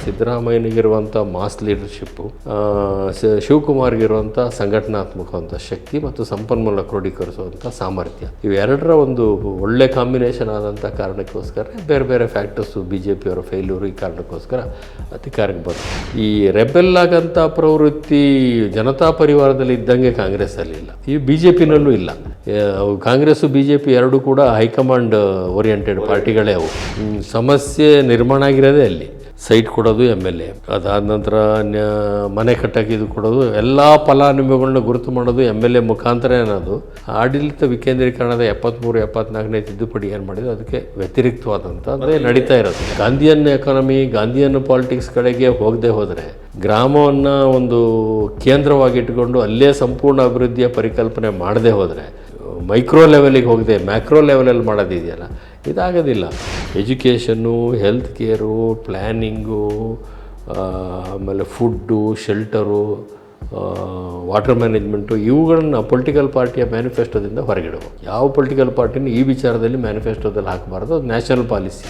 ಸಿದ್ದರಾಮಯ್ಯನಿಗಿರುವಂಥ mass leadership, ಶಿವಕುಮಾರ್ಗಿರುವಂಥ ಸಂಘಟನಾತ್ಮಕವಂಥ ಶಕ್ತಿ ಮತ್ತು ಸಂಪನ್ಮೂಲ ಕ್ರೋಢೀಕರಿಸುವಂಥ ಸಾಮರ್ಥ್ಯ, ಇವೆರಡರ ಒಂದು ಒಳ್ಳೆ ಕಾಂಬಿನೇಷನ್ ಆದಂಥ ಕಾರಣಕ್ಕೋಸ್ಕರ ಬೇರೆ ಬೇರೆ ಫ್ಯಾಕ್ಟರ್ಸು ಬಿ ಜೆ ಪಿಯವರ ಫೇಲ್ಯೂರು, ಈ ಕಾರಣಕ್ಕೋಸ್ಕರ ಅಧಿಕಾರಕ್ಕೆ ಬಂತು. ಈ ರೆಬೆಲ್ ಆಗಂಥ ಪ್ರವೃತ್ತಿ ಜನತಾ ಪರಿವಾರದಲ್ಲಿ ಇದ್ದಂಗೆ ಕಾಂಗ್ರೆಸ್ಸಲ್ಲಿ ಇಲ್ಲ, ಈ ಬಿ ಜೆ ಪಿನಲ್ಲೂ ಇಲ್ಲ. ಕಾಂಗ್ರೆಸ್ಸು ಬಿ ಜೆ ಪಿ ಎರಡೂ ಕೂಡ ಹೈಕಮಾಂಡ್ ಓರಿಯೆಂಟೆಡ್ ಪಾರ್ಟಿಗಳೇ ಅವು. ಸಮಸ್ಯೆ ನಿರ್ಮಾಣ ಆಗಿರೋದೇ ಅಲ್ಲಿ. ಸೈಟ್ ಕೊಡೋದು ಎಮ್ ಎಲ್ ಎ, ಅದಾದ ನಂತರ ಮನೆ ಕಟ್ಟಕ್ಕೆ ಇದು ಕೊಡೋದು, ಎಲ್ಲ ಫಲಾನುಭವಿಗಳನ್ನ ಗುರುತು ಮಾಡೋದು ಎಮ್ ಎಲ್ ಎ ಮುಖಾಂತರ ಅನ್ನೋದು. ಆಡಳಿತ ವಿಕೇಂದ್ರೀಕರಣದ 73-74ನೇ ತಿದ್ದುಪಡಿ ಏನು ಮಾಡಿದ್ರು ಅದಕ್ಕೆ ವ್ಯತಿರಿಕ್ತವಾದಂಥದ್ದೇ ನಡೀತಾ ಇರೋದು. ಗಾಂಧಿಯನ್ ಎಕಾನಮಿ, ಗಾಂಧಿಯನ್ ಪಾಲಿಟಿಕ್ಸ್ ಕಡೆಗೆ ಹೋಗದೆ ಹೋದರೆ, ಗ್ರಾಮವನ್ನು ಒಂದು ಕೇಂದ್ರವಾಗಿಟ್ಟುಕೊಂಡು ಅಲ್ಲೇ ಸಂಪೂರ್ಣ ಅಭಿವೃದ್ಧಿಯ ಪರಿಕಲ್ಪನೆ ಮಾಡದೆ ಹೋದರೆ, ಮೈಕ್ರೋ ಲೆವೆಲಿಗೆ ಹೋಗದೆ ಮ್ಯಾಕ್ರೋ ಲೆವೆಲಲ್ಲಿ ಮಾಡೋದಿದೆಯಲ್ಲ, ಇದಾಗೋದಿಲ್ಲ. ಎಜುಕೇಷನ್ನು, ಹೆಲ್ತ್ ಕೇರು, ಪ್ಲ್ಯಾನಿಂಗು, ಆಮೇಲೆ ಫುಡ್ಡು, ಶೆಲ್ಟರು, ವಾಟರ್ ಮ್ಯಾನೇಜ್ಮೆಂಟು, ಇವುಗಳನ್ನು ಪೊಲಿಟಿಕಲ್ ಪಾರ್ಟಿಯ ಮ್ಯಾನಿಫೆಸ್ಟೋದಿಂದ ಹೊರಗಿಡುವ. ಯಾವ ಪೊಲಿಟಿಕಲ್ ಪಾರ್ಟಿನೂ ಈ ವಿಚಾರದಲ್ಲಿ ಮ್ಯಾನಿಫೆಸ್ಟೋದಲ್ಲಿ ಹಾಕಬಾರ್ದು, ಅದು ನ್ಯಾಷನಲ್ ಪಾಲಿಸಿ.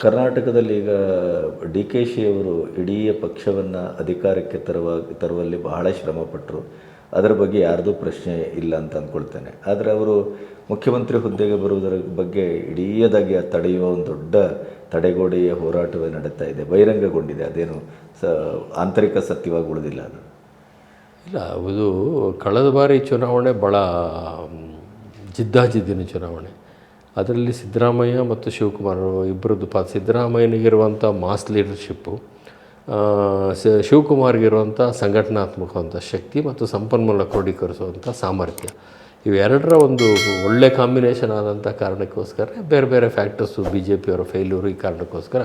ಕರ್ನಾಟಕದಲ್ಲಿ ಈಗ ಡಿ ಕೆ ಶಿ ಅವರು ಇಡೀ ಪಕ್ಷವನ್ನು ಅಧಿಕಾರಕ್ಕೆ ತರುವಲ್ಲಿ ಬಹಳ ಶ್ರಮಪಟ್ಟರು. ಅದರ ಬಗ್ಗೆ ಯಾರ್ದೂ ಪ್ರಶ್ನೆ ಇಲ್ಲ ಅಂತ ಅಂದ್ಕೊಳ್ತೇನೆ. ಆದರೆ ಅವರು ಮುಖ್ಯಮಂತ್ರಿ ಹುದ್ದೆಗೆ ಬರುವುದರ ಬಗ್ಗೆ ಇಡೀದಾಗಿ ತಡೆಯುವ ಒಂದು ದೊಡ್ಡ ತಡೆಗೋಡೆಯ ಹೋರಾಟವೇ ನಡೀತಾ ಇದೆ, ಬಹಿರಂಗಗೊಂಡಿದೆ. ಅದೇನು ಆಂತರಿಕ ಸತ್ಯವಾಗಿ ಉಳಿದಿಲ್ಲ. ಅದು ಇಲ್ಲ, ಅದು ಕಳೆದ ಬಾರಿ ಚುನಾವಣೆ ಭಾಳ ಜಿದ್ದಾಜಿದ್ದಿನ ಚುನಾವಣೆ. ಅದರಲ್ಲಿ ಸಿದ್ದರಾಮಯ್ಯ ಮತ್ತು ಶಿವಕುಮಾರ್ ಇಬ್ಬರದ್ದು ಸಿದ್ದರಾಮಯ್ಯನಿಗಿರುವಂಥ ಮಾಸ್ ಲೀಡರ್ಶಿಪ್ಪು, ಶಿವಕುಮಾರ್ಗಿರುವಂಥ ಸಂಘಟನಾತ್ಮಕವಂಥ ಶಕ್ತಿ ಮತ್ತು ಸಂಪನ್ಮೂಲ ಕ್ರೋಢೀಕರಿಸುವಂಥ ಸಾಮರ್ಥ್ಯ, ಇವೆರಡರ ಒಂದು ಒಳ್ಳೆ ಕಾಂಬಿನೇಷನ್ ಆದಂಥ ಕಾರಣಕ್ಕೋಸ್ಕರ ಬೇರೆ ಬೇರೆ ಫ್ಯಾಕ್ಟರ್ಸು ಬಿ ಜೆ ಪಿಯವರ ಫೇಲ್ಯೂರು, ಈ ಕಾರಣಕ್ಕೋಸ್ಕರ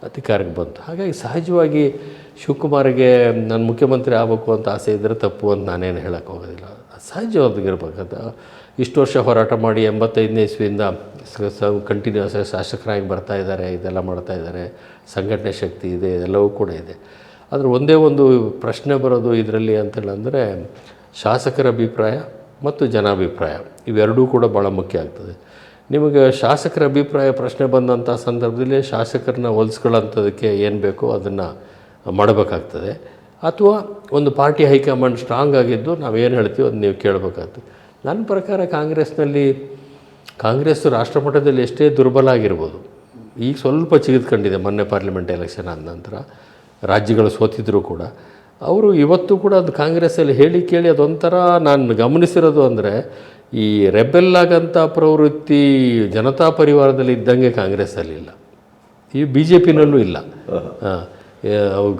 ಅಧಿಕಾರಕ್ಕೆ ಬಂತು. ಹಾಗಾಗಿ ಸಹಜವಾಗಿ ಶಿವಕುಮಾರ್ಗೆ ನಾನು ಮುಖ್ಯಮಂತ್ರಿ ಆಗಬೇಕು ಅಂತ ಆಸೆ ಇದ್ದರೆ ತಪ್ಪು ಅಂತ ನಾನೇನು ಹೇಳೋಕ್ಕೆ ಹೋಗೋದಿಲ್ಲ. ಸಹಜವಾಗಿರ್ಬೇಕಂತ ಇಷ್ಟು ವರ್ಷ ಹೋರಾಟ ಮಾಡಿ 85ನೇ ಇಸ್ವಿಯಿಂದ ಕಂಟಿನ್ಯೂಸ್ ಶಾಸಕರಾಗಿ ಬರ್ತಾಯಿದ್ದಾರೆ, ಇದೆಲ್ಲ ಮಾಡ್ತಾಯಿದ್ದಾರೆ, ಸಂಘಟನೆ ಶಕ್ತಿ ಇದೆ, ಇದೆಲ್ಲವೂ ಕೂಡ ಇದೆ. ಆದರೆ ಒಂದೇ ಒಂದು ಪ್ರಶ್ನೆ ಬರೋದು ಇದರಲ್ಲಿ ಅಂತೇಳಂದರೆ, ಶಾಸಕರ ಅಭಿಪ್ರಾಯ ಮತ್ತು ಜನಾಭಿಪ್ರಾಯ ಇವೆರಡೂ ಕೂಡ ಭಾಳ ಮುಖ್ಯ ಆಗ್ತದೆ. ನಿಮಗೆ ಶಾಸಕರ ಅಭಿಪ್ರಾಯ ಪ್ರಶ್ನೆ ಬಂದಂಥ ಸಂದರ್ಭದಲ್ಲಿ ಶಾಸಕರನ್ನ ಹೋಲಿಸ್ಕೊಳ್ಳೋಂಥದಕ್ಕೆ ಏನು ಬೇಕೋ ಅದನ್ನು ಮಾಡಬೇಕಾಗ್ತದೆ. ಅಥವಾ ಒಂದು ಪಾರ್ಟಿ ಹೈಕಮಾಂಡ್ ಸ್ಟ್ರಾಂಗ್ ಆಗಿದ್ದು ನಾವೇನು ಹೇಳ್ತೀವೋ ಅದು ನೀವು ಕೇಳಬೇಕಾಗ್ತದೆ. ನನ್ನ ಪ್ರಕಾರ ಕಾಂಗ್ರೆಸ್ಸು ರಾಷ್ಟ್ರಮಟ್ಟದಲ್ಲಿ ಎಷ್ಟೇ ದುರ್ಬಲ ಆಗಿರ್ಬೋದು, ಈಗ ಸ್ವಲ್ಪ ಚಿಗಿದ್ಕೊಂಡಿದೆ. ಮೊನ್ನೆ ಪಾರ್ಲಿಮೆಂಟ್ ಎಲೆಕ್ಷನ್ ಆದ ನಂತರ ರಾಜ್ಯಗಳು ಸೋತಿದ್ರೂ ಕೂಡ ಅವರು ಇವತ್ತು ಕೂಡ ಅದು ಕಾಂಗ್ರೆಸ್ಸಲ್ಲಿ ಹೇಳಿ ಕೇಳಿ ಅದೊಂಥರ ನಾನು ಗಮನಿಸಿರೋದು ಅಂದರೆ, ಈ ರೆಬೆಲ್ ಆಗಂಥ ಪ್ರವೃತ್ತಿ ಜನತಾ ಪರಿವಾರದಲ್ಲಿ ಇದ್ದಂಗೆ ಕಾಂಗ್ರೆಸ್ಸಲ್ಲಿ ಇಲ್ಲ, ಈ ಬಿ ಜೆ ಪಿನಲ್ಲೂ ಇಲ್ಲ.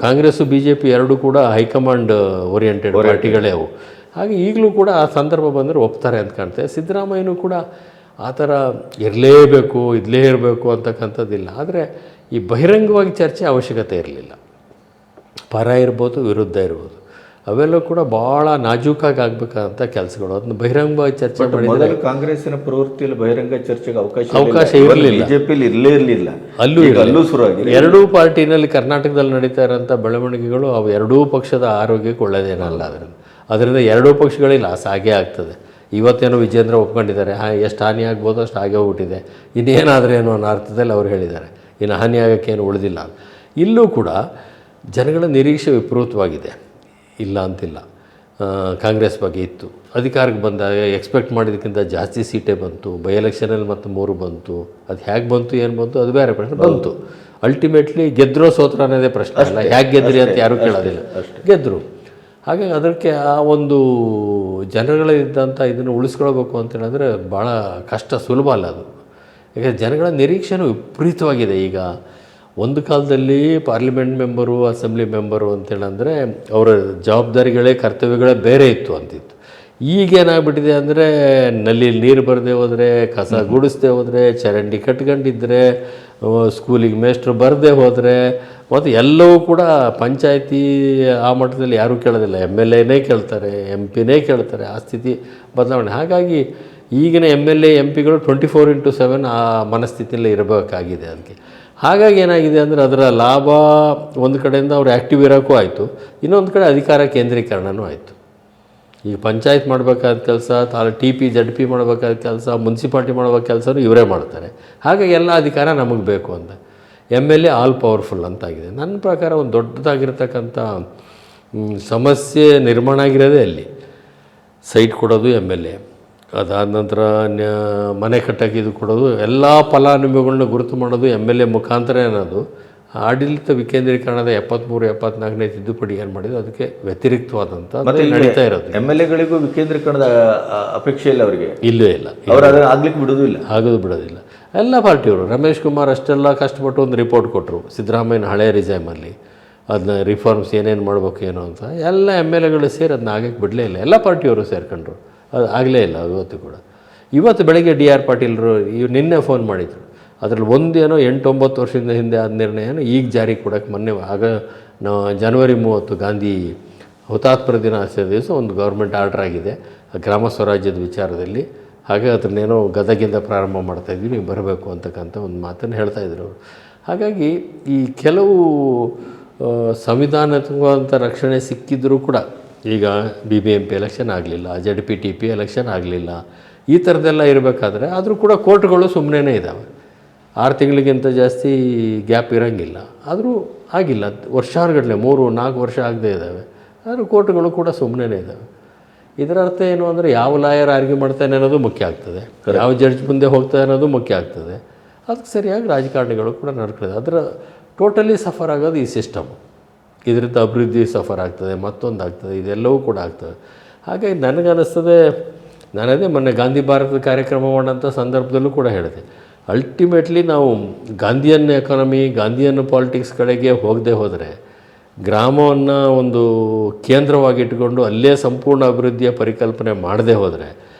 ಕಾಂಗ್ರೆಸ್ಸು ಬಿ ಜೆ ಪಿ ಎರಡೂ ಕೂಡ ಹೈಕಮಾಂಡ್ ಓರಿಯೆಂಟೆಡ್ ಪಾರ್ಟಿಗಳೇ ಅವು. ಹಾಗೆ ಈಗಲೂ ಕೂಡ ಆ ಸಂದರ್ಭ ಬಂದರೆ ಒಪ್ತಾರೆ ಅಂತ ಕಾಣ್ತೇವೆ. ಸಿದ್ದರಾಮಯ್ಯನೂ ಕೂಡ ಆ ಥರ ಇರಲೇಬೇಕು, ಇಲ್ಲೇ ಇರಬೇಕು ಅಂತಕ್ಕಂಥದ್ದಿಲ್ಲ. ಆದರೆ ಈ ಬಹಿರಂಗವಾಗಿ ಚರ್ಚೆ ಅವಶ್ಯಕತೆ ಇರಲಿಲ್ಲ. ಪರ ಇರ್ಬೋದು, ವಿರುದ್ಧ ಇರ್ಬೋದು, ಅವೆಲ್ಲ ಕೂಡ ಭಾಳ ನಾಜೂಕಾಗಿ ಆಗಬೇಕಂತ ಕೆಲಸಗಳು. ಅದನ್ನು ಬಹಿರಂಗವಾಗಿ ಚರ್ಚೆ ಮಾಡಿದರೆ ಕಾಂಗ್ರೆಸ್ಸಿನ ಪ್ರವೃತ್ತಿಯಲ್ಲಿ ಬಹಿರಂಗ ಚರ್ಚೆಗೆ ಅವಕಾಶ ಇರಲಿಲ್ಲ, ಬಿಜೆಪಿಯಲ್ಲಿ ಇರಲೇ ಇರಲಿಲ್ಲ. ಅಲ್ಲೂ ಶುರುವಾಗಿದೆ. ಎರಡೂ ಪಾರ್ಟಿನಲ್ಲಿ ಕರ್ನಾಟಕದಲ್ಲಿ ನಡೀತಾ ಇರೋಂಥ ಬೆಳವಣಿಗೆಗಳು ಅವು ಎರಡೂ ಪಕ್ಷದ ಆರೋಗ್ಯಕ್ಕೆ ಒಳ್ಳೆಯದೇನಲ್ಲ. ಅದರಿಂದ ಎರಡೂ ಪಕ್ಷಗಳಿಗೆ ಲಾಸ್ ಆಗೇ ಆಗ್ತದೆ. ಇವತ್ತೇನೋ ವಿಜೇಂದ್ರ ಒಪ್ಕೊಂಡಿದ್ದಾರೆ, ಎಷ್ಟು ಹಾನಿ ಆಗ್ಬೋದು ಅಷ್ಟು ಆಗೇ ಹೋಗ್ಬಿಟ್ಟಿದೆ, ಇನ್ನೇನಾದರೂ ಏನೋ ಅನ್ನೋ ಅರ್ಥದಲ್ಲಿ ಅವ್ರು ಹೇಳಿದ್ದಾರೆ, ಇನ್ನು ಹಾನಿ ಆಗೋಕ್ಕೇನು ಉಳಿದಿಲ್ಲ. ಇಲ್ಲೂ ಕೂಡ ಜನಗಳ ನಿರೀಕ್ಷೆ ವಿಪರೀತವಾಗಿದೆ, ಇಲ್ಲ ಅಂತಿಲ್ಲ. ಕಾಂಗ್ರೆಸ್ ಬಗ್ಗೆ ಇತ್ತು, ಅಧಿಕಾರಕ್ಕೆ ಬಂದಾಗ ಎಕ್ಸ್ಪೆಕ್ಟ್ ಮಾಡಿದ್ದಕ್ಕಿಂತ ಜಾಸ್ತಿ ಸೀಟೇ ಬಂತು. ಬೈ ಎಲೆಕ್ಷನಲ್ಲಿ ಮತ್ತು 3 ಬಂತು. ಅದು ಹೇಗೆ ಬಂತು, ಏನು ಬಂತು, ಅದು ಬೇರೆ ಪ್ರಶ್ನೆ. ಬಂತು, ಅಲ್ಟಿಮೇಟ್ಲಿ ಗೆದ್ರೋ ಸೋತ್ರ ಅನ್ನೋದೇ ಪ್ರಶ್ನೆ ಅಲ್ಲ. ಹೇಗೆ ಗೆದ್ರಿ ಅಂತ ಯಾರೂ ಕೇಳೋದಿಲ್ಲ, ಗೆದ್ದರು. ಹಾಗಾಗಿ ಅದಕ್ಕೆ ಆ ಒಂದು ಜನಗಳಿದ್ದಂಥ ಇದನ್ನು ಉಳಿಸ್ಕೊಳ್ಬೇಕು ಅಂತೇಳಿದ್ರೆ ಭಾಳ ಕಷ್ಟ, ಸುಲಭ ಅಲ್ಲ ಅದು. ಯಾಕೆಂದರೆ ಜನಗಳ ನಿರೀಕ್ಷೆನೂ ವಿಪರೀತವಾಗಿದೆ. ಈಗ ಒಂದು ಕಾಲದಲ್ಲಿ ಪಾರ್ಲಿಮೆಂಟ್ ಮೆಂಬರು, ಅಸೆಂಬ್ಲಿ ಮೆಂಬರು ಅಂತೇಳಂದರೆ ಅವರ ಜವಾಬ್ದಾರಿಗಳೇ, ಕರ್ತವ್ಯಗಳೇ ಬೇರೆ ಇತ್ತು ಅಂತಿತ್ತು. ಈಗೇನಾಗ್ಬಿಟ್ಟಿದೆ ಅಂದರೆ, ನಲ್ಲಿ ನೀರು ಬರದೆ ಹೋದರೆ, ಕಸ ಗುಡಿಸ್ದೆ ಹೋದರೆ, ಚರಂಡಿ ಕಟ್ಕೊಂಡಿದ್ರೆ, ಸ್ಕೂಲಿಗೆ ಮೇಸ್ಟ್ರು ಬರದೆ ಹೋದರೆ, ಮತ್ತು ಎಲ್ಲವೂ ಕೂಡ ಪಂಚಾಯತಿ ಆ ಮಟ್ಟದಲ್ಲಿ ಯಾರೂ ಕೇಳೋದಿಲ್ಲ. MLAನೇ ಕೇಳ್ತಾರೆ, MP ಕೇಳ್ತಾರೆ. ಆ ಸ್ಥಿತಿ ಬದಲಾವಣೆ. ಹಾಗಾಗಿ ಈಗಿನ MLA MP ಗಳು 24/7 ಆ ಮನಸ್ಥಿತಿಯಲ್ಲೇ ಇರಬೇಕಾಗಿದೆ. ಅದಕ್ಕೆ ಹಾಗಾಗಿ ಏನಾಗಿದೆ ಅಂದರೆ ಅದರ ಲಾಭ ಒಂದು ಕಡೆಯಿಂದ ಅವ್ರು ಆ್ಯಕ್ಟಿವ್ ಇರೋಕ್ಕೂ ಆಯಿತು, ಇನ್ನೊಂದು ಕಡೆ ಅಧಿಕಾರ ಕೇಂದ್ರೀಕರಣವೂ ಆಯಿತು. ಈಗ ಪಂಚಾಯತ್ ಮಾಡಬೇಕಾದ ಕೆಲಸ, TP ZP ಮಾಡಬೇಕಾದ ಕೆಲಸ, ಮುನ್ಸಿಪಾಲ್ಟಿ ಮಾಡಬೇಕಾದ ಕೆಲಸನೂ ಇವರೇ ಮಾಡ್ತಾರೆ. ಹಾಗಾಗಿ ಎಲ್ಲ ಅಧಿಕಾರ ನಮಗೆ ಬೇಕು ಅಂತ MLA ಆಲ್ ಪವರ್ಫುಲ್ ಅಂತಾಗಿದೆ. ನನ್ನ ಪ್ರಕಾರ ಒಂದು ದೊಡ್ಡದಾಗಿರ್ತಕ್ಕಂಥ ಸಮಸ್ಯೆ ನಿರ್ಮಾಣ ಆಗಿರೋದೇ ಅಲ್ಲಿ. ಸೈಟ್ ಕೊಡೋದು MLA, ಅದಾದ ನಂತರ ಮನೆ ಕಟ್ಟೋಕ್ಕೆ ಇದು ಕೊಡೋದು, ಎಲ್ಲ ಫಲಾನುಭವಿಗಳನ್ನ ಗುರುತು ಮಾಡೋದು MLA ಮುಖಾಂತರ ಅನ್ನೋದು. ಆಡಳಿತ ವಿಕೇಂದ್ರೀಕರಣದ 73-74ನೇ ತಿದ್ದುಪಡಿ ಏನು ಮಾಡಿದ್ರು ಅದಕ್ಕೆ ವ್ಯತಿರಿಕ್ತವಾದಂಥ ನಡೀತಾ ಇರೋದು. MLAಗಳಿಗೂ ವಿಕೇಂದ್ರೀಕರಣದ ಅಪೇಕ್ಷೆ ಇಲ್ಲ, ಅವರಿಗೆ ಇಲ್ಲವೇ ಇಲ್ಲ, ಅವರು ಅದನ್ನು ಆಗ್ಲಿಕ್ಕೆ ಬಿಡೋದಿಲ್ಲ, ಆಗೋದು ಬಿಡೋದಿಲ್ಲ. ಎಲ್ಲ ಪಾರ್ಟಿಯವರು, ರಮೇಶ್ ಕುಮಾರ್ ಅಷ್ಟೆಲ್ಲ ಕಷ್ಟಪಟ್ಟು ಒಂದು ರಿಪೋರ್ಟ್ ಕೊಟ್ಟರು ಸಿದ್ದರಾಮಯ್ಯನ ಹಳೆ ರಿಸೈಮಲ್ಲಿ, ಅದನ್ನ ರಿಫಾರ್ಮ್ಸ್ ಏನೇನು ಮಾಡ್ಬೇಕು ಏನೋ ಅಂತ. ಎಲ್ಲ MLAಗಳು ಸೇರಿ ಅದನ್ನ ಆಗಕ್ಕೆ ಬಿಡಲೇ ಇಲ್ಲ, ಎಲ್ಲ ಪಾರ್ಟಿಯವರು ಸೇರ್ಕೊಂಡ್ರು, ಅದು ಆಗಲೇ ಇಲ್ಲ ಇವತ್ತು ಕೂಡ. ಇವತ್ತು ಬೆಳಗ್ಗೆ DR ಪಾಟೀಲರು ನಿನ್ನೆ ಫೋನ್ ಮಾಡಿದರು, ಅದರಲ್ಲಿ ಒಂದೇನೋ 8-9 ವರ್ಷದಿಂದ ಹಿಂದೆ ಆದ ನಿರ್ಣಯನೋ ಈಗ ಜಾರಿ ಕೊಡೋಕ್ಕೆ ಮೊನ್ನೆ ಜನವರಿ 30 ಗಾಂಧಿ ಹುತಾತ್ಮರ ದಿನ ಆಚರಣೆ ದಿವಸ ಒಂದು ಗೌರ್ಮೆಂಟ್ ಆರ್ಡರ್ ಆಗಿದೆ ಗ್ರಾಮ ಸ್ವರಾಜ್ಯದ ವಿಚಾರದಲ್ಲಿ. ಹಾಗೆ ಅದನ್ನೇನೋ ಗದಗಿಂದ ಪ್ರಾರಂಭ ಮಾಡ್ತಾಯಿದ್ವಿ, ನೀವು ಬರಬೇಕು ಅಂತಕ್ಕಂಥ ಒಂದು ಮಾತನ್ನು ಹೇಳ್ತಾಯಿದ್ರು ಅವರು. ಹಾಗಾಗಿ ಈ ಕೆಲವು ಸಂವಿಧಾನಾತ್ಮಕವಾದಂಥ ರಕ್ಷಣೆ ಸಿಕ್ಕಿದ್ರೂ ಕೂಡ ಈಗ BBMP ಎಲೆಕ್ಷನ್ ಆಗಲಿಲ್ಲ, ZP TP ಎಲೆಕ್ಷನ್ ಆಗಲಿಲ್ಲ, ಈ ಥರದ್ದೆಲ್ಲ ಇರಬೇಕಾದ್ರೆ ಆದರೂ ಕೂಡ ಕೋರ್ಟ್ಗಳು ಸುಮ್ಮನೆ ಇದ್ದಾವೆ. 6 ತಿಂಗಳಿಗಿಂತ ಜಾಸ್ತಿ ಗ್ಯಾಪ್ ಇರೋಂಗಿಲ್ಲ, ಆದರೂ ಆಗಿಲ್ಲ. ವರ್ಷಾನುಗಟ್ಟಲೆ 3-4 ವರ್ಷ ಆಗದೇ ಇದ್ದಾವೆ, ಆದರೂ ಕೋರ್ಟ್ಗಳು ಕೂಡ ಸುಮ್ಮನೆ ಇದ್ದಾವೆ. ಇದರ ಅರ್ಥ ಏನು ಅಂದರೆ ಯಾವ ಲಾಯರ್ ಆರ್ಗ್ಯೂ ಮಾಡ್ತಾನೆ ಅನ್ನೋದು ಮುಖ್ಯ ಆಗ್ತದೆ, ಯಾವ ಜಡ್ಜ್ ಮುಂದೆ ಹೋಗ್ತಾನೆ ಅನ್ನೋದು ಮುಖ್ಯ ಆಗ್ತದೆ. ಅದಕ್ಕೆ ಸರಿಯಾಗಿ ರಾಜಕಾರಣಿಗಳು ಕೂಡ ನಡ್ಕೊಳ್ಳೋದು. ಅದರ ಟೋಟಲಿ ಸಫರ್ ಆಗೋದು ಈ ಸಿಸ್ಟಮ್. ಇದರಿಂದ ಅಭಿವೃದ್ಧಿ ಸಫರ್ ಆಗ್ತದೆ, ಮತ್ತೊಂದು ಆಗ್ತದೆ, ಇದೆಲ್ಲವೂ ಕೂಡ ಆಗ್ತದೆ. ಹಾಗಾಗಿ ನನಗನ್ನಿಸ್ತದೆ, ನಾನದೇ ಮೊನ್ನೆ ಗಾಂಧಿ ಭಾರತದ ಕಾರ್ಯಕ್ರಮ ಮಾಡೋಂಥ ಸಂದರ್ಭದಲ್ಲೂ ಕೂಡ ಹೇಳಿದೆ, ಅಲ್ಟಿಮೇಟ್ಲಿ ನಾವು ಗಾಂಧಿಯನ್ ಎಕಾನಮಿ, ಗಾಂಧಿಯನ್ ಪಾಲಿಟಿಕ್ಸ್ ಕಡೆಗೆ ಹೋಗದೆ ಹೋದರೆ, ಗ್ರಾಮವನ್ನು ಒಂದು ಕೇಂದ್ರವಾಗಿಟ್ಟುಕೊಂಡು ಅಲ್ಲೇ ಸಂಪೂರ್ಣ ಅಭಿವೃದ್ಧಿಯ ಪರಿಕಲ್ಪನೆ ಮಾಡದೆ ಹೋದರೆ,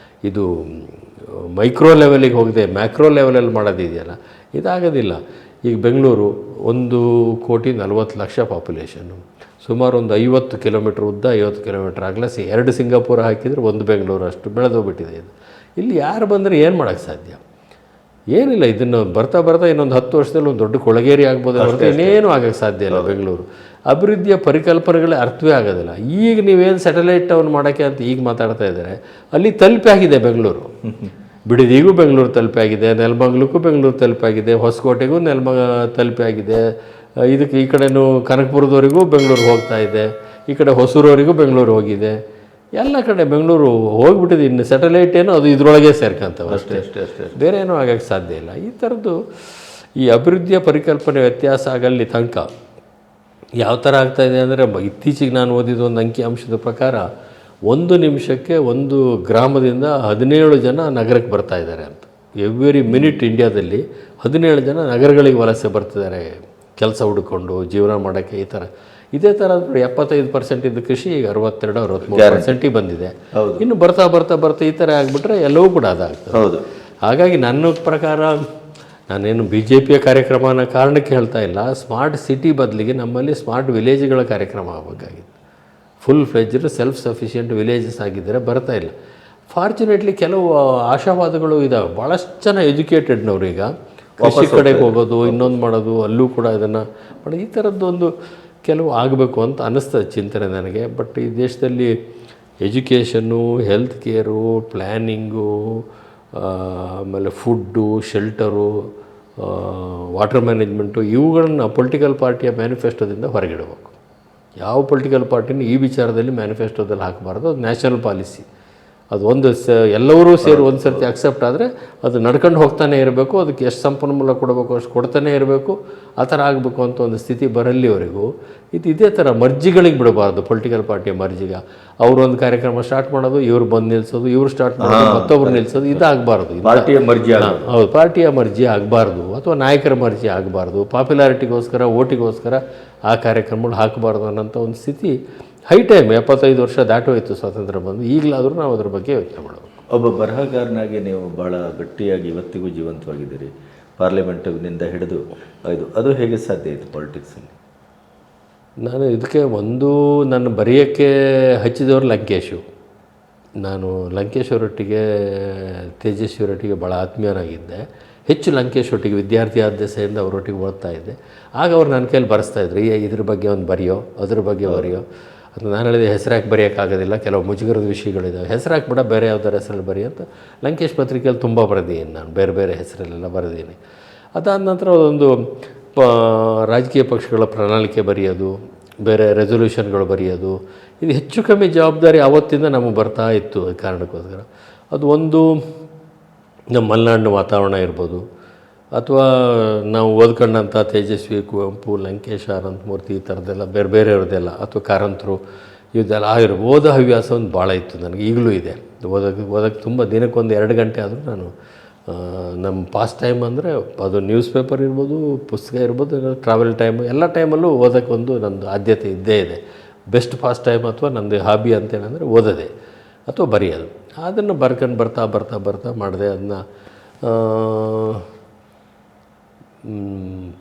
ಇದು ಮೈಕ್ರೋ ಲೆವೆಲಿಗೆ ಹೋಗದೆ ಮ್ಯಾಕ್ರೋ ಲೆವೆಲಲ್ಲಿ ಮಾಡೋದಿದೆಯಲ್ಲ, ಇದಾಗೋದಿಲ್ಲ. ಈಗ ಬೆಂಗಳೂರು 1,40,40,00,000 ಪಾಪ್ಯುಲೇಷನ್ನು, ಸುಮಾರು ಒಂದು 50 ಕಿಲೋಮೀಟ್ರ್ ಉದ್ದ, 50 ಕಿಲೋಮೀಟ್ರ್ ಆಗಲ, 2 ಸಿಂಗಾಪುರ ಹಾಕಿದರೆ 1 ಬೆಂಗಳೂರು ಅಷ್ಟು ಬೆಳೆದೋಗ್ಬಿಟ್ಟಿದೆ ಇದು. ಇಲ್ಲಿ ಯಾರು ಬಂದರೆ ಏನು ಮಾಡೋಕ್ಕೆ ಸಾಧ್ಯ? ಏನಿಲ್ಲ. ಇದನ್ನು ಬರ್ತಾ ಇನ್ನೊಂದು 10 ವರ್ಷದಲ್ಲಿ ಒಂದು ದೊಡ್ಡ ಕೊಳಗೇರಿ ಆಗ್ಬೋದು ಹೊರತು ಇನ್ನೇನು ಆಗೋಕ್ಕೆ ಸಾಧ್ಯ ಇಲ್ಲ. ಬೆಂಗಳೂರು ಅಭಿವೃದ್ಧಿಯ ಪರಿಕಲ್ಪನೆಗಳೇ ಅರ್ಥವೇ ಆಗೋದಿಲ್ಲ. ಈಗ ನೀವೇನು ಸ್ಯಾಟಲೈಟ್ ಟೌನ್ ಮಾಡೋಕ್ಕೆ ಅಂತ ಈಗ ಮಾತಾಡ್ತಾ ಇದ್ದಾರೆ, ಅಲ್ಲಿ ತಲುಪಿ ಆಗಿದೆ ಬೆಂಗಳೂರು. ಬಿಡದಿಗೂ ಬೆಂಗಳೂರು ತಲುಪಿ ಆಗಿದೆ, ನೆಲಮಂಗಲಕ್ಕೂ ಬೆಂಗಳೂರು ತಲುಪಿ ಆಗಿದೆ, ಹೊಸಕೋಟೆಗೂ ತಲುಪಿ ಆಗಿದೆ, ಇದಕ್ಕೆ ಈ ಕಡೆನೂ ಕನಕಪುರದವರೆಗೂ ಬೆಂಗಳೂರು ಹೋಗ್ತಾ ಇದೆ, ಈ ಕಡೆ ಹೊಸೂರವರೆಗೂ ಬೆಂಗಳೂರು ಹೋಗಿದೆ, ಎಲ್ಲ ಕಡೆ ಬೆಂಗಳೂರು ಹೋಗಿಬಿಟ್ಟಿದೆ. ಇನ್ನು ಸ್ಯಾಟಲೈಟ್ ಏನೋ ಅದು ಇದರೊಳಗೆ ಸೇರ್ಕೊಂತವೆ ಅಷ್ಟೇ, ಬೇರೆ ಏನೂ ಆಗೋಕ್ಕೆ ಸಾಧ್ಯ ಇಲ್ಲ. ಈ ಥರದ್ದು ಈ ಅಭಿವೃದ್ಧಿಯ ಪರಿಕಲ್ಪನೆ ವ್ಯತ್ಯಾಸ ಆಗಲ್ಲಿ ತನಕ ಯಾವ ಥರ ಆಗ್ತಾಯಿದೆ ಅಂದರೆ, ಇತ್ತೀಚೆಗೆ ನಾನು ಓದಿದ ಒಂದು ಅಂಕಿಅಂಶದ ಪ್ರಕಾರ 1 ನಿಮಿಷಕ್ಕೆ ಒಂದು ಗ್ರಾಮದಿಂದ 17 ಜನ ನಗರಕ್ಕೆ ಬರ್ತಾ ಇದ್ದಾರೆ ಅಂತ. ಎವ್ರಿ ಮಿನಿಟ್ ಇಂಡಿಯಾದಲ್ಲಿ 17 ಜನ ನಗರಗಳಿಗೆ ವಲಸೆ ಬರ್ತಿದ್ದಾರೆ ಕೆಲಸ ಹುಡ್ಕೊಂಡು ಜೀವನ ಮಾಡೋಕ್ಕೆ. ಈ ಥರ ಇದೇ ಥರ 75% ಇದ್ದ ಕೃಷಿ ಈಗ 62-63% ಬಂದಿದೆ. ಇನ್ನು ಬರ್ತಾ ಈ ಥರ ಆಗಿಬಿಟ್ರೆ ಎಲ್ಲವೂ ಕೂಡ ಅದಾಗ್ತದೆ. ಹೌದು. ಹಾಗಾಗಿ ನನ್ನ ಪ್ರಕಾರ ನಾನೇನು BJPಯ ಕಾರ್ಯಕ್ರಮನ ಕಾರಣಕ್ಕೆ ಹೇಳ್ತಾ ಇಲ್ಲ, ಸ್ಮಾರ್ಟ್ ಸಿಟಿ ಬದಲಿಗೆ ನಮ್ಮಲ್ಲಿ ಸ್ಮಾರ್ಟ್ ವಿಲೇಜ್ಗಳ ಕಾರ್ಯಕ್ರಮ ಆಗಬೇಕಾಗಿತ್ತು. Full fledged self sufficient villages ಆಗಿದ್ದರೆ ಬರ್ತಾ ಇಲ್ಲ. ಫಾರ್ಚುನೇಟ್ಲಿ ಕೆಲವು ಆಶಾವಾದಗಳು ಇದ್ದಾವೆ. ಭಾಳಷ್ಟು ಜನ ಎಜುಕೇಟೆಡ್ನವ್ರು ಈಗ ಕೃಷಿ ಕಡೆಗೆ ಹೋಗೋದು, ಇನ್ನೊಂದು ಮಾಡೋದು, ಅಲ್ಲೂ ಕೂಡ ಇದನ್ನು ಮಾಡೋದು, ಈ ಥರದ್ದೊಂದು ಕೆಲವು ಆಗಬೇಕು ಅಂತ ಅನ್ನಿಸ್ತದೆ ಚಿಂತನೆ ನನಗೆ. ಬಟ್ ಈ ದೇಶದಲ್ಲಿ ಎಜುಕೇಷನ್ನು, ಹೆಲ್ತ್ ಕೇರು, ಪ್ಲ್ಯಾನಿಂಗು, ಆಮೇಲೆ ಫುಡ್ಡು, ಶೆಲ್ಟರು, ವಾಟರ್ ಮ್ಯಾನೇಜ್ಮೆಂಟು, ಇವುಗಳನ್ನು ಪೊಲಿಟಿಕಲ್ ಪಾರ್ಟಿಯ ಮ್ಯಾನಿಫೆಸ್ಟೋದಿಂದ ಹೊರಗಿಡಬೇಕು. ಯಾವ ಪೊಲಿಟಿಕಲ್ ಪಾರ್ಟಿನೂ ಈ ವಿಚಾರದಲ್ಲಿ ಮ್ಯಾನಿಫೆಸ್ಟೋದಲ್ಲಿ ಹಾಕಬಾರ್ದು. ಅದು ನ್ಯಾಷನಲ್ ಪಾಲಿಸಿ. ಅದು ಒಂದು ಎಲ್ಲರೂ ಸೇರಿ ಒಂದು ಸರ್ತಿ ಅಕ್ಸೆಪ್ಟ್ ಆದರೆ ಅದು ನಡ್ಕೊಂಡು ಹೋಗ್ತಾನೆ ಇರಬೇಕು. ಅದಕ್ಕೆ ಎಷ್ಟು ಸಂಪನ್ಮೂಲ ಕೊಡಬೇಕು ಅಷ್ಟು ಕೊಡ್ತಾನೆ ಇರಬೇಕು. ಆ ಥರ ಆಗಬೇಕು ಅಂತ ಒಂದು ಸ್ಥಿತಿ ಬರಲ್ಲಿವರೆಗೂ ಇದೇ ಥರ ಮರ್ಜಿಗಳಿಗೆ ಬಿಡಬಾರ್ದು. ಪೊಲಿಟಿಕಲ್ ಪಾರ್ಟಿಯ ಮರ್ಜಿಗೆ ಅವರು ಒಂದು ಕಾರ್ಯಕ್ರಮ ಸ್ಟಾರ್ಟ್ ಮಾಡೋದು, ಇವ್ರು ಬಂದು ನಿಲ್ಲಿಸೋದು, ಇವ್ರು ಸ್ಟಾರ್ಟ್ ಮಾಡೋದು, ಮತ್ತೊಬ್ರು ನಿಲ್ಲಿಸೋದು, ಇದಾಗಬಾರ್ದು. ಪಾರ್ಟಿಯ ಮರ್ಜಿ ಹೌದು, ಪಾರ್ಟಿಯ ಮರ್ಜಿ ಆಗಬಾರ್ದು, ಅಥವಾ ನಾಯಕರ ಮರ್ಜಿ ಆಗಬಾರ್ದು. ಪಾಪ್ಯುಲಾರಿಟಿಗೋಸ್ಕರ, ಓಟಿಗೋಸ್ಕರ ಆ ಕಾರ್ಯಕ್ರಮಗಳು ಹಾಕಬಾರ್ದು ಅನ್ನೋಂಥ ಒಂದು ಸ್ಥಿತಿ ಹೈ ಟೈಮ್. 75 ವರ್ಷ ದಾಟೋಯ್ತು ಸ್ವಾತಂತ್ರ್ಯ ಬಂದು. ಈಗಲಾದರೂ ನಾವು ಅದ್ರ ಬಗ್ಗೆ ಯೋಚನೆ ಮಾಡಬೇಕು. ಒಬ್ಬ ಬರಹಗಾರನಾಗಿ ನೀವು ಭಾಳ ಗಟ್ಟಿಯಾಗಿ ಇವತ್ತಿಗೂ ಜೀವಂತವಾಗಿದ್ದೀರಿ. ಪಾರ್ಲಿಮೆಂಟಿನಿಂದ ಹಿಡಿದು ಅದು ಹೇಗೆ ಸಾಧ್ಯ ಆಯಿತು ಪಾಲಿಟಿಕ್ಸಲ್ಲಿ? ನಾನು ಇದಕ್ಕೆ ನನ್ನ ಬರೆಯೋಕ್ಕೆ ಹಚ್ಚಿದವರು ಲಂಕೇಶು. ನಾನು ಲಂಕೇಶ್ ಅವರೊಟ್ಟಿಗೆ, ತೇಜಸ್ವಿ ಅವರೊಟ್ಟಿಗೆ ಭಾಳ ಆತ್ಮೀಯನಾಗಿದ್ದೆ. ಹೆಚ್ಚು ಲಂಕೇಶ್ ಒಟ್ಟಿಗೆ ವಿದ್ಯಾರ್ಥಿ ಆದ್ಯಸೆಯಿಂದ ಅವರೊಟ್ಟಿಗೆ ಓದ್ತಾ ಇದ್ದೆ. ಆಗ ಅವ್ರು ನನ್ನ ಕೈಯಲ್ಲಿ ಬರೆಸ್ತಾಯಿದ್ರು, ಇದ್ರ ಬಗ್ಗೆ ಒಂದು ಬರೆಯೋ, ಅದ್ರ ಬಗ್ಗೆ ಬರೆಯೋ. ಅದು ನಾನು ಹೇಳಿದೆ ಹೆಸರಾಕಿ ಬರೆಯೋಕ್ಕಾಗೋದಿಲ್ಲ, ಕೆಲವು ಮುಜುಗರದ ವಿಷಯಗಳಿದ್ದಾವೆ, ಹೆಸರಾಕ್ಬಿಡ ಬೇರೆ ಯಾವ್ದಾರು ಹೆಸರಲ್ಲಿ ಬರೀ ಅಂತ ಲಂಕೇಶ್ ಪತ್ರಿಕೆಯಲ್ಲಿ ತುಂಬ ಬರೆದೀನಿ ನಾನು, ಬೇರೆ ಬೇರೆ ಹೆಸರಲ್ಲೆಲ್ಲ ಬರೆದೀನಿ. ಅದಾದ ನಂತರ ಒಂದು ರಾಜಕೀಯ ಪಕ್ಷಗಳ ಪ್ರಣಾಳಿಕೆ ಬರೆಯೋದು, ಬೇರೆ ರೆಸೊಲ್ಯೂಷನ್ಗಳು ಬರೆಯೋದು, ಇದು ಹೆಚ್ಚು ಕಮ್ಮಿ ಜವಾಬ್ದಾರಿ ಆವತ್ತಿಂದ ನಮಗೆ ಬರ್ತಾ ಇತ್ತು. ಕಾರಣಕ್ಕೋಸ್ಕರ ಅದು ಒಂದು ನಮ್ಮ ಮಲೆನಾಡಿನ ವಾತಾವರಣ ಇರ್ಬೋದು, ಅಥವಾ ನಾವು ಓದ್ಕೊಂಡಂಥ ತೇಜಸ್ವಿ, ಕುವೆಂಪು, ಲಂಕೇಶ್, ಅನಂತಮೂರ್ತಿ ಈ ಥರದ್ದೆಲ್ಲ ಬೇರೆ ಬೇರೆಯವ್ರದ್ದೆಲ್ಲ, ಅಥವಾ ಕಾರಂತರು ಇದೆಲ್ಲ ಓದೋ ಹವ್ಯಾಸ ಒಂದು ಭಾಳ ಇತ್ತು ನನಗೆ, ಈಗಲೂ ಇದೆ. ಓದೋಕ್ಕೆ ತುಂಬ ದಿನಕ್ಕೊಂದು 2 ಗಂಟೆ ಆದರೂ ನಾನು ನಮ್ಮ ಪಾಸ್ ಟೈಮ್ ಅಂದರೆ ಅದು ನ್ಯೂಸ್ ಪೇಪರ್ ಇರ್ಬೋದು, ಪುಸ್ತಕ ಇರ್ಬೋದು, ಟ್ರಾವೆಲ್ ಟೈಮು, ಎಲ್ಲ ಟೈಮಲ್ಲೂ ಓದೋಕ್ಕೊಂದು ನಂದು ಆದ್ಯತೆ ಇದ್ದೇ ಇದೆ. ಬೆಸ್ಟ್ ಪಾಸ್ ಟೈಮ್ ಅಥವಾ ನಂದು ಹಾಬಿ ಅಂತೇನಂದರೆ ಓದೋದೇ ಅಥವಾ ಬರೆಯೋದು. ಅದನ್ನು ಬರ್ಕೊಂಡು ಬರ್ತಾ ಮಾಡಿದೆ. ಅದನ್ನ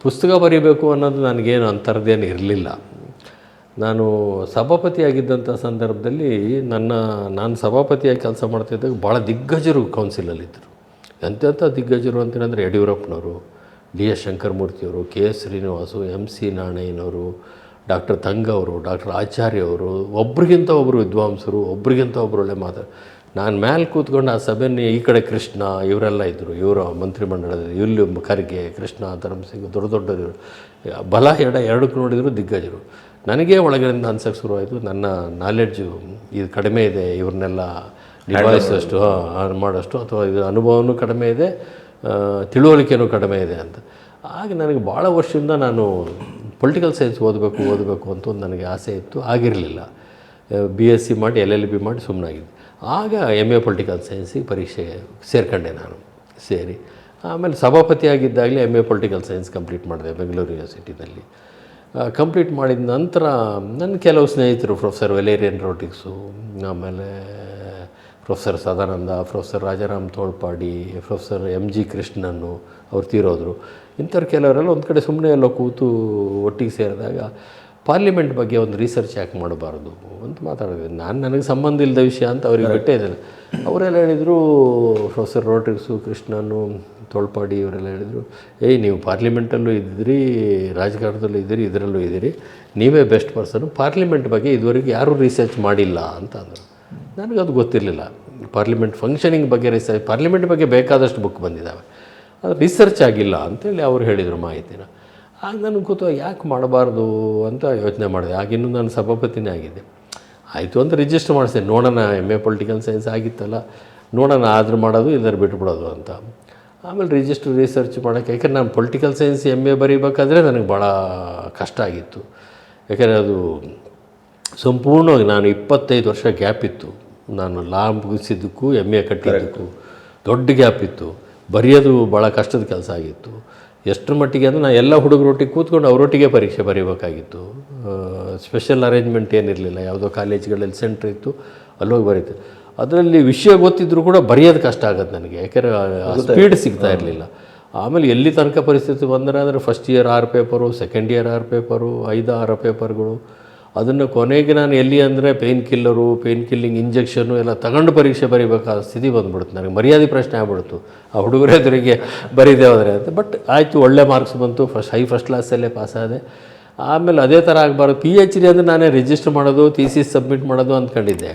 ಪುಸ್ತಕ ಬರೀಬೇಕು ಅನ್ನೋದು ನನಗೇನು ಅಂಥದ್ದೇನು ಇರಲಿಲ್ಲ. ನಾನು ಸಭಾಪತಿಯಾಗಿದ್ದಂಥ ಸಂದರ್ಭದಲ್ಲಿ ನಾನು ಸಭಾಪತಿಯಾಗಿ ಕೆಲಸ ಮಾಡ್ತಾಯಿದ್ದಾಗ ಭಾಳ ದಿಗ್ಗಜರು ಕೌನ್ಸಿಲಲ್ಲಿದ್ದರು. ಎಂತೆಂಥ ದಿಗ್ಗಜರು ಅಂತೇಳಿದ್ರೆ ಯಡಿಯೂರಪ್ಪನವರು, DS ಶಂಕರಮೂರ್ತಿಯವರು, KS ಶ್ರೀನಿವಾಸು, MC ನಾಣಯ್ಯನವರು, ಡಾಕ್ಟರ್ ತಂಗವರು, ಡಾಕ್ಟರ್ ಆಚಾರ್ಯ ಅವರು, ಒಬ್ರಿಗಿಂತ ಒಬ್ಬರು ವಿದ್ವಾಂಸರು, ಒಬ್ರಿಗಿಂತ ಒಬ್ಬರು ಒಳ್ಳೆ ನಾನು ಮೇಲೆ ಕೂತ್ಕೊಂಡು ಆ ಸಭೆಯಲ್ಲಿ ಈ ಕಡೆ ಕೃಷ್ಣ ಇವರೆಲ್ಲ ಇದ್ದರು, ಇವರ ಮಂತ್ರಿಮಂಡಲದಲ್ಲಿ ಇಲ್ಲಿ ಖರ್ಗೆ, ಕೃಷ್ಣ, ಧರ್ಮಸಿಂಗ್, ದೊಡ್ಡವರು ಬಲ ಎರಡಕ್ಕೆ ನೋಡಿದ್ರು ದಿಗ್ಗಜರು. ನನಗೇ ಒಳಗಡೆಯಿಂದ ಅನ್ಸೋಕ್ಕೆ ಶುರುವಾಯಿತು, ನನ್ನ ನಾಲೆಡ್ಜು ಇದು ಕಡಿಮೆ ಇದೆ, ಇವ್ರನ್ನೆಲ್ಲ ನಿಭಾಯಿಸೋಷ್ಟು ಮಾಡೋಷ್ಟು, ಅಥವಾ ಇದು ಅನುಭವನೂ ಕಡಿಮೆ ಇದೆ, ತಿಳುವಳಿಕೆನೂ ಕಡಿಮೆ ಇದೆ ಅಂತ. ಆಗ ನನಗೆ ಭಾಳ ವರ್ಷದಿಂದ ನಾನು ಪೊಲಿಟಿಕಲ್ ಸೈನ್ಸ್ ಓದಬೇಕು ಅಂತ ಒಂದು ನನಗೆ ಆಸೆ ಇತ್ತು. ಆಗಿರಲಿಲ್ಲ. BSc ಮಾಡಿ LLB ಮಾಡಿ ಸುಮ್ಮನಾಗಿದ್ದೆ. ಆಗ MA ಪೊಲಿಟಿಕಲ್ ಸೈನ್ಸಿಗೆ ಪರೀಕ್ಷೆಗೆ ಸೇರ್ಕೊಂಡೆ ನಾನು. ಆಮೇಲೆ ಸಭಾಪತಿಯಾಗಿದ್ದಾಗಲೇ MA ಪೊಲಿಟಿಕಲ್ ಸೈನ್ಸ್ ಕಂಪ್ಲೀಟ್ ಮಾಡಿದೆ ಬೆಂಗಳೂರು ಯೂನಿವರ್ಸಿಟಿನಲ್ಲಿ. ಕಂಪ್ಲೀಟ್ ಮಾಡಿದ ನಂತರ ನನ್ನ ಕೆಲವು ಸ್ನೇಹಿತರು, ಪ್ರೊಫೆಸರ್ ವೆಲೇರಿಯನ್ ರೋಟಿಕ್ಸು, ಆಮೇಲೆ professor Sadananda, professor Rajaram Tolpadi, professor MG ಕೃಷ್ಣನ್ನು, ಅವ್ರು ತೀರೋದ್ರು. ಇಂಥವ್ರು ಕೆಲವರೆಲ್ಲ ಒಂದು ಕಡೆ ಸುಮ್ಮನೆ ಎಲ್ಲೋ ಕೂತು ಒಟ್ಟಿಗೆ ಸೇರಿದಾಗ ಪಾರ್ಲಿಮೆಂಟ್ ಬಗ್ಗೆ ಒಂದು ರಿಸರ್ಚ್ ಯಾಕೆ ಮಾಡಬಾರ್ದು ಅಂತ ಮಾತಾಡಿದೆ. ನನಗೆ ಸಂಬಂಧ ಇಲ್ಲದ ವಿಷಯ ಅಂತ ಅವ್ರಿಗೆ ಬಿಟ್ಟೇ ಇದ್ದೇನೆ. ಅವರೆಲ್ಲ ಹೇಳಿದರು, ಪ್ರೊಫೆಸರ್ ರೋಟ್ರಿಕ್ಸು, ಕೃಷ್ಣನು, ತೋಳ್ಪಾಡಿ ಇವರೆಲ್ಲ ಹೇಳಿದರು, ನೀವು ಪಾರ್ಲಿಮೆಂಟಲ್ಲೂ ಇದ್ದಿರಿ, ರಾಜಕಾರಣದಲ್ಲೂ ಇದ್ದೀರಿ, ಇದರಲ್ಲೂ ಇದ್ದೀರಿ, ನೀವೇ ಬೆಸ್ಟ್ ಪರ್ಸನು, ಪಾರ್ಲಿಮೆಂಟ್ ಬಗ್ಗೆ ಇದುವರೆಗೆ ಯಾರೂ ರಿಸರ್ಚ್ ಮಾಡಿಲ್ಲ ಅಂತ ಅಂದರು. ನನಗದು ಗೊತ್ತಿರಲಿಲ್ಲ. ಪಾರ್ಲಿಮೆಂಟ್ ಫಂಕ್ಷನಿಂಗ್ ಬಗ್ಗೆ ಪಾರ್ಲಿಮೆಂಟ್ ಬಗ್ಗೆ ಬೇಕಾದಷ್ಟು ಬುಕ್ ಬಂದಿದ್ದಾವೆ, ಅದು ರಿಸರ್ಚ್ ಆಗಿಲ್ಲ ಅಂತೇಳಿ ಅವ್ರು ಹೇಳಿದರು ಮಾಹಿತಿನ. ಆಗ ನನಗೆ ಗೊತ್ತು ಯಾಕೆ ಮಾಡಬಾರ್ದು ಅಂತ ಯೋಚನೆ ಮಾಡಿದೆ. ಆಗಿನ್ನೂ ನಾನು ಸಭಾಪತಿನೇ ಆಗಿದ್ದೆ. ಆಯಿತು ಅಂತ ರಿಜಿಸ್ಟರ್ ಮಾಡಿಸಿದೆ, ನೋಡೋಣ MA ಪೊಲಿಟಿಕಲ್ ಸೈನ್ಸ್ ಆಗಿತ್ತಲ್ಲ, ನೋಡೋಣ ಆದರೂ ಮಾಡೋದು ಇಲ್ಲದ್ರೆ ಬಿಟ್ಬಿಡೋದು ಅಂತ. ಆಮೇಲೆ ರಿಸರ್ಚ್ ಮಾಡೋಕ್ಕೆ, ಯಾಕೆಂದ್ರೆ ನಾನು ಪೊಲಿಟಿಕಲ್ ಸೈನ್ಸ್ MA ಬರೀಬೇಕಾದ್ರೆ ನನಗೆ ಭಾಳ ಕಷ್ಟ ಆಗಿತ್ತು. ಯಾಕೆಂದರೆ ಅದು ಸಂಪೂರ್ಣವಾಗಿ ನಾನು 25 ವರ್ಷ ಗ್ಯಾಪ್ ಇತ್ತು. ನಾನು ಲಾ ಮುಗಿಸಿದ್ದಕ್ಕೂ MA ಕಟ್ಟಿದ್ದಕ್ಕೂ ದೊಡ್ಡ ಗ್ಯಾಪ್ ಇತ್ತು. ಬರೆಯೋದು ಭಾಳ ಕಷ್ಟದ ಕೆಲಸ ಆಗಿತ್ತು. ಎಷ್ಟರ ಮಟ್ಟಿಗೆ ಅಂದರೆ ನಾನು ಎಲ್ಲ ಹುಡುಗರೊಟ್ಟಿಗೆ ಕೂತ್ಕೊಂಡು ಅವರೊಟ್ಟಿಗೆ ಪರೀಕ್ಷೆ ಬರೀಬೇಕಾಗಿತ್ತು. ಸ್ಪೆಷಲ್ ಅರೇಂಜ್ಮೆಂಟ್ ಏನಿರಲಿಲ್ಲ, ಯಾವುದೋ ಕಾಲೇಜ್ಗಳಲ್ಲಿ ಸೆಂಟ್ರ್ ಇತ್ತು, ಅಲ್ಲೋಗಿ ಬರೀತು. ಅದರಲ್ಲಿ ವಿಷಯ ಗೊತ್ತಿದ್ದರೂ ಕೂಡ ಬರೆಯೋದು ಕಷ್ಟ ಆಗುತ್ತೆ ನನಗೆ, ಯಾಕೆಂದರೆ ಸ್ಪೀಡ್ ಸಿಗ್ತಾ ಇರಲಿಲ್ಲ. ಆಮೇಲೆ ಎಲ್ಲಿ ತನಕ ಪರಿಸ್ಥಿತಿ ಬಂದರೆ ಅಂದರೆ first year 6 paper, second year 6 paper, 5-6 ಪೇಪರ್ಗಳು. ಅದನ್ನು ಕೊನೆಗೆ ನಾನು ಎಲ್ಲಿ ಅಂದರೆ ಪೇನ್ ಕಿಲ್ಲಿಂಗ್ ಇಂಜೆಕ್ಷನ್ನು ಎಲ್ಲ ತಗೊಂಡು ಪರೀಕ್ಷೆ ಬರೀಬೇಕಾದ ಸ್ಥಿತಿ ಬಂದುಬಿಡ್ತು. ನನಗೆ ಮರ್ಯಾದೆ ಪ್ರಶ್ನೆ ಆಗ್ಬಿಡ್ತು ಆ ಹುಡುಗರ ಎದುರಿಗೆ ಬರೀದೇ ಹೋದರೆ ಅಂತ. ಬಟ್ ಆಯಿತು, ಒಳ್ಳೆ ಮಾರ್ಕ್ಸ್ ಬಂತು, ಫಸ್ಟ್ ಕ್ಲಾಸಲ್ಲೇ ಪಾಸಾದೆ. ಆಮೇಲೆ ಅದೇ ಥರ ಆಗಬಾರ್ದು. PhD ಅಂದರೆ ನಾನೇ ರಿಜಿಸ್ಟರ್ ಮಾಡೋದು, ಥೀಸಿಸ್ ಸಬ್ಮಿಟ್ ಮಾಡೋದು ಅಂದ್ಕೊಂಡಿದ್ದೆ.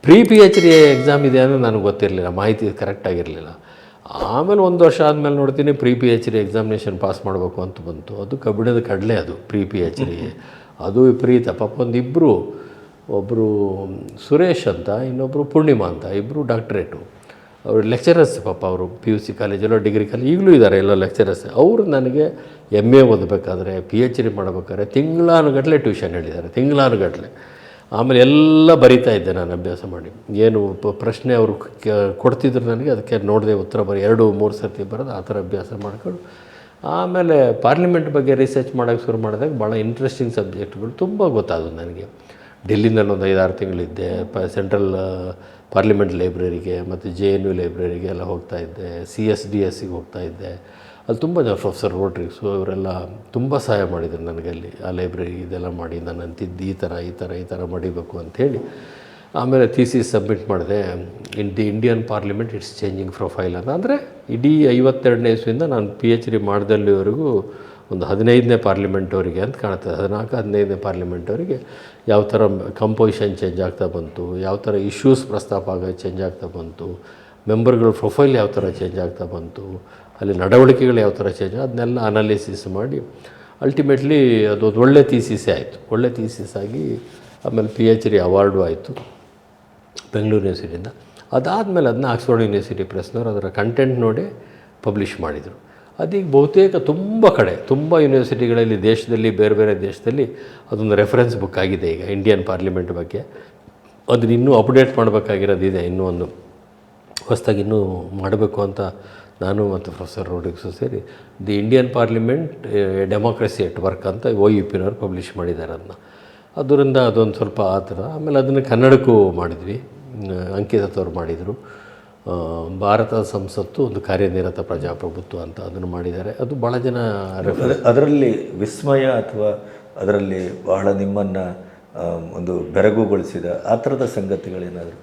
PhD ಎಕ್ಸಾಮ್ ಇದೆ ಅಂದರೆ ನನಗೆ ಗೊತ್ತಿರಲಿಲ್ಲ, ಮಾಹಿತಿ ಕರೆಕ್ಟಾಗಿರಲಿಲ್ಲ. ಆಮೇಲೆ 1 ವರ್ಷ ಆದಮೇಲೆ ನೋಡ್ತೀನಿ PhD ಎಕ್ಸಾಮಿನೇಷನ್ ಪಾಸ್ ಮಾಡಬೇಕು ಅಂತ ಬಂತು. ಅದು ಕಬ್ಬಿಣದ ಕಡಲೆ, ಅದು PhD. ಅದು ವಿಪರೀತ. ಪಾಪ ಒಬ್ಬರು ಸುರೇಶ್ ಅಂತ, ಇನ್ನೊಬ್ಬರು ಪೂರ್ಣಿಮಾ ಅಂತ, ಇಬ್ಬರು ಡಾಕ್ಟ್ರೇಟು. ಅವರು ಲೆಕ್ಚರರ್ಸ್. ಪಾಪ ಅವರು PUC ಕಾಲೇಜಲ್ಲೋ ಡಿಗ್ರಿ ಕಾಲೇಜ್ ಈಗಲೂ ಇದ್ದಾರೆ, ಎಲ್ಲ ಲೆಕ್ಚರರ್ಸ್. ಅವರು ನನಗೆ MA ಓದಬೇಕಾದ್ರೆ, PhD ಮಾಡಬೇಕಾದ್ರೆ ತಿಂಗಳಾನುಗಟ್ಟಲೆ ಟ್ಯೂಷನ್ ಹೇಳಿದ್ದಾರೆ, ತಿಂಗಳಾನುಗಟ್ಟಲೆ. ಆಮೇಲೆ ಎಲ್ಲ ಬರಿತಾ ಇದ್ದೆ ನಾನು ಅಭ್ಯಾಸ ಮಾಡಿ. ಏನು ಪ್ರಶ್ನೆ ಅವರು ಕೊಡ್ತಿದ್ರು ನನಗೆ, ಅದಕ್ಕೆ ನೋಡದೆ ಉತ್ತರ 2-3 ಸರ್ತಿ ಬರೋದು, ಆ ಥರ ಅಭ್ಯಾಸ ಮಾಡ್ಕೊಂಡು ಆಮೇಲೆ ಪಾರ್ಲಿಮೆಂಟ್ ಬಗ್ಗೆ ರಿಸರ್ಚ್ ಮಾಡೋಕ್ಕೆ ಶುರು ಮಾಡಿದಾಗ ಭಾಳ ಇಂಟ್ರೆಸ್ಟಿಂಗ್ ಸಬ್ಜೆಕ್ಟ್ಗಳು ತುಂಬ ಗೊತ್ತಾದವು ನನಗೆ. ಡೆಲ್ಲಿನಲ್ಲಿ ಒಂದು 5-6 ತಿಂಗಳಿದ್ದೆ. ಸೆಂಟ್ರಲ್ ಪಾರ್ಲಿಮೆಂಟ್ ಲೈಬ್ರರಿಗೆ ಮತ್ತು JNU ಲೈಬ್ರರಿಗೆ ಎಲ್ಲ ಹೋಗ್ತಾಯಿದ್ದೆ. CSDSಗೆ ಹೋಗ್ತಾಯಿದ್ದೆ. ಅಲ್ಲಿ ತುಂಬ ಜನ, ಪ್ರೊಫೆಸರ್ ರೋಟ್ರಿಕ್ಸು ಇವರೆಲ್ಲ ತುಂಬ ಸಹಾಯ ಮಾಡಿದರು ನನಗೆ ಅಲ್ಲಿ. ಆ ಲೈಬ್ರರಿ ಇದೆಲ್ಲ ಮಾಡಿ ನಾನು ಅಂತಿದ್ದು ಈ ಥರ ಮಡಿಬೇಕು ಅಂಥೇಳಿ. ಆಮೇಲೆ ಥೀಸಿಸ್ ಸಬ್ಮಿಟ್ ಮಾಡಿದೆ. The Indian parliament it's changing profile ಅಂತ. ಅಂದರೆ ಇಡೀ 52ನೇ ಇಸ್ವಿಯಿಂದ ನಾನು PhD ಮಾಡಿದಲ್ಲಿವರೆಗೂ ಒಂದು 15ನೇ ಪಾರ್ಲಿಮೆಂಟವರಿಗೆ ಅಂತ ಕಾಣ್ತದೆ, 14-15ನೇ ಪಾರ್ಲಿಮೆಂಟವರಿಗೆ ಯಾವ ಥರ ಕಂಪೋಸಿಷನ್ ಚೇಂಜ್ ಆಗ್ತಾ ಬಂತು, ಯಾವ ಥರ ಇಶ್ಯೂಸ್ ಪ್ರಸ್ತಾಪ ಆಗೋದು ಚೇಂಜ್ ಆಗ್ತಾ ಬಂತು, ಮೆಂಬರ್ಗಳ ಪ್ರೊಫೈಲ್ ಯಾವ ಥರ ಚೇಂಜ್ ಆಗ್ತಾ ಬಂತು, ಅಲ್ಲಿ ನಡವಳಿಕೆಗಳು ಯಾವ ಥರ ಚೇಂಜ್, ಅದನ್ನೆಲ್ಲ ಅನಾಲಿಸಿಸ್ ಮಾಡಿ ಅಲ್ಟಿಮೇಟ್ಲಿ ಅದು ಒಳ್ಳೆ ಥೀಸಿಸೇ ಆಯಿತು. ಒಳ್ಳೆ ಥೀಸಿಸ್ ಆಗಿ ಆಮೇಲೆ PhD ಅವಾರ್ಡು ಆಯಿತು ಬೆಂಗಳೂರು ಯೂನಿವರ್ಸಿಟಿಯಿಂದ. ಅದಾದಮೇಲೆ ಅದನ್ನ ಆಕ್ಸ್ಫರ್ಡ್ ಯೂನಿವರ್ಸಿಟಿ ಪ್ರೆಸ್ನವ್ರು ಅದರ ಕಂಟೆಂಟ್ ನೋಡಿ ಪಬ್ಲಿಷ್ ಮಾಡಿದರು. ಅದೀಗ ಬಹುತೇಕ ತುಂಬ ಯೂನಿವರ್ಸಿಟಿಗಳಲ್ಲಿ ದೇಶದಲ್ಲಿ ಬೇರೆ ಬೇರೆ ದೇಶದಲ್ಲಿ ಅದೊಂದು ರೆಫರೆನ್ಸ್ ಬುಕ್ ಆಗಿದೆ ಈಗ ಇಂಡಿಯನ್ ಪಾರ್ಲಿಮೆಂಟ್ ಬಗ್ಗೆ. ಅದನ್ನ ಇನ್ನೂ ಅಪ್ಡೇಟ್ ಮಾಡಬೇಕಾಗಿರೋದಿದೆ, ಇನ್ನೂ ಒಂದು ಹೊಸದಾಗಿ ಇನ್ನೂ ಮಾಡಬೇಕು ಅಂತ ನಾನು ಮತ್ತು ಪ್ರೊಫೆಸರ್ ರೋಡ್ರಿಗ್ಸು ಸೇರಿ the Indian parliament democracy at work ಅಂತ OUPನವ್ರು ಪಬ್ಲಿಷ್ ಮಾಡಿದ್ದಾರೆ ಅದನ್ನ. ಅದರಿಂದ ಅದೊಂದು ಸ್ವಲ್ಪ ಆ ಥರ. ಆಮೇಲೆ ಅದನ್ನು ಕನ್ನಡಕ್ಕೂ ಮಾಡಿದ್ವಿ, ಅಂಕಿತವ್ರು ಮಾಡಿದರು. ಭಾರತದ ಸಂಸತ್ತು ಒಂದು ಕಾರ್ಯನಿರತ ಪ್ರಜಾಪ್ರಭುತ್ವ ಅಂತ ಅದನ್ನು ಮಾಡಿದ್ದಾರೆ. ಅದು ಭಾಳ ಜನ ಅದರಲ್ಲಿ ವಿಸ್ಮಯ ಅಥವಾ ಅದರಲ್ಲಿ ಬಹಳ ನಿಮ್ಮನ್ನು ಒಂದು ಬೆರಗುಗೊಳಿಸಿದ ಆ ಥರದ ಸಂಗತಿಗಳೇನಾದರೂ?